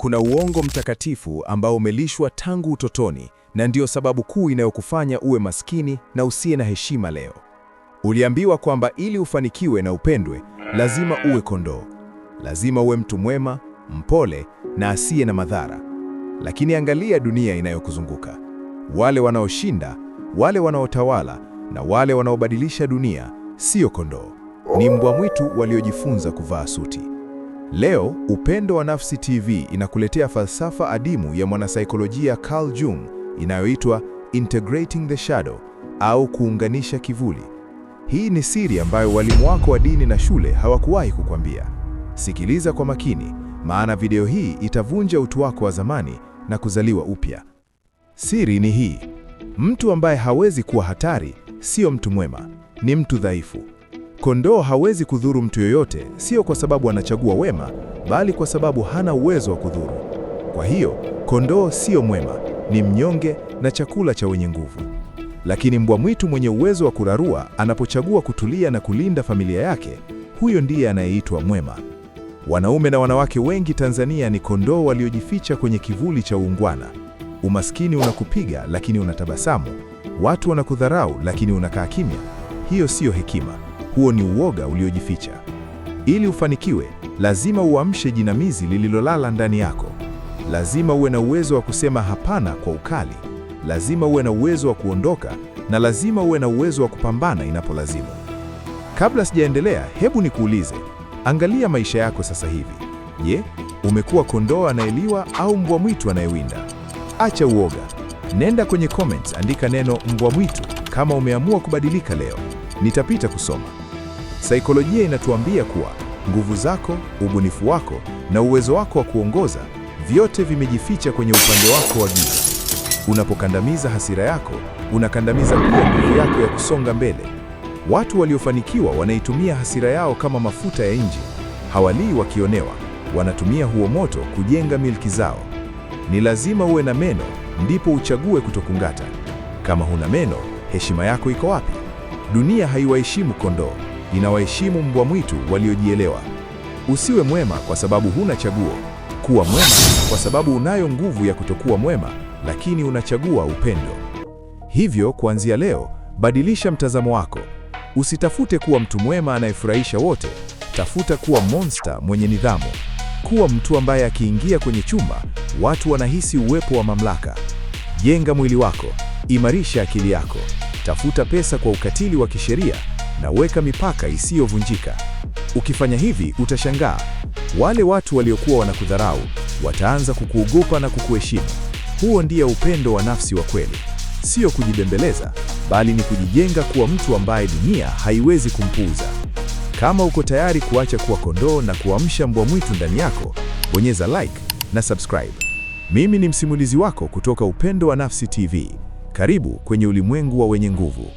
Kuna uongo mtakatifu ambao umelishwa tangu utotoni, na ndio sababu kuu inayokufanya uwe maskini na usiye na heshima leo. Uliambiwa kwamba ili ufanikiwe na upendwe, lazima uwe kondoo. Lazima uwe mtu mwema, mpole na asiye na madhara. Lakini angalia dunia inayokuzunguka. Wale wanaoshinda, wale wanaotawala na wale wanaobadilisha dunia sio kondoo. Ni mbwa mwitu waliojifunza kuvaa suti. Leo Upendo wa Nafsi TV inakuletea falsafa adimu ya mwanasaikolojia Carl Jung inayoitwa Integrating the Shadow au kuunganisha kivuli. Hii ni siri ambayo walimu wako wa dini na shule hawakuwahi kukwambia. Sikiliza kwa makini, maana video hii itavunja utu wako wa zamani na kuzaliwa upya. Siri ni hii: mtu ambaye hawezi kuwa hatari sio mtu mwema, ni mtu dhaifu. Kondoo hawezi kudhuru mtu yoyote, sio kwa sababu anachagua wema, bali kwa sababu hana uwezo wa kudhuru. Kwa hiyo, kondoo sio mwema, ni mnyonge na chakula cha wenye nguvu. Lakini mbwa mwitu mwenye uwezo wa kurarua anapochagua kutulia na kulinda familia yake, huyo ndiye anayeitwa mwema. Wanaume na wanawake wengi Tanzania ni kondoo waliojificha kwenye kivuli cha uungwana. Umaskini unakupiga lakini unatabasamu. Watu wanakudharau lakini unakaa kimya. Hiyo siyo hekima. Huo ni uoga uliojificha. Ili ufanikiwe, lazima uamshe jinamizi lililolala ndani yako. Lazima uwe na uwezo wa kusema hapana kwa ukali. Lazima uwe na uwezo wa kuondoka, na lazima uwe na uwezo wa kupambana inapolazimu. Kabla sijaendelea, hebu nikuulize, angalia maisha yako sasa hivi. Je, umekuwa kondoo anayeliwa au mbwa mwitu anayewinda? Acha uoga. Nenda kwenye comments, andika neno mbwa mwitu kama umeamua kubadilika leo. Nitapita kusoma. Saikolojia inatuambia kuwa nguvu zako, ubunifu wako na uwezo wako wa kuongoza vyote vimejificha kwenye upande wako wa giza. Unapokandamiza hasira yako, unakandamiza pia nguvu yako ya kusonga mbele. Watu waliofanikiwa wanaitumia hasira yao kama mafuta ya injini. Hawalii wakionewa, wanatumia huo moto kujenga milki zao. Ni lazima uwe na meno, ndipo uchague kutokungata. Kama huna meno, heshima yako iko wapi? Dunia haiwaheshimu kondoo, inawaheshimu mbwa mwitu waliojielewa. Usiwe mwema kwa sababu huna chaguo. Kuwa mwema kwa sababu unayo nguvu ya kutokuwa mwema, lakini unachagua upendo. Hivyo, kuanzia leo, badilisha mtazamo wako. Usitafute kuwa mtu mwema anayefurahisha wote. Tafuta kuwa monster mwenye nidhamu. Kuwa mtu ambaye akiingia kwenye chumba, watu wanahisi uwepo wa mamlaka. Jenga mwili wako, imarisha akili yako. Tafuta pesa kwa ukatili wa kisheria na weka mipaka isiyovunjika. Ukifanya hivi, utashangaa. Wale watu waliokuwa wanakudharau wataanza kukuogopa na kukuheshimu. Huo ndio upendo wa nafsi wa kweli. Sio kujibembeleza, bali ni kujijenga kuwa mtu ambaye dunia haiwezi kumpuuza. Kama uko tayari kuacha kuwa kondoo na kuamsha mbwa mwitu ndani yako, bonyeza like na subscribe. Mimi ni msimulizi wako kutoka Upendo wa Nafsi TV. Karibu kwenye ulimwengu wa wenye nguvu.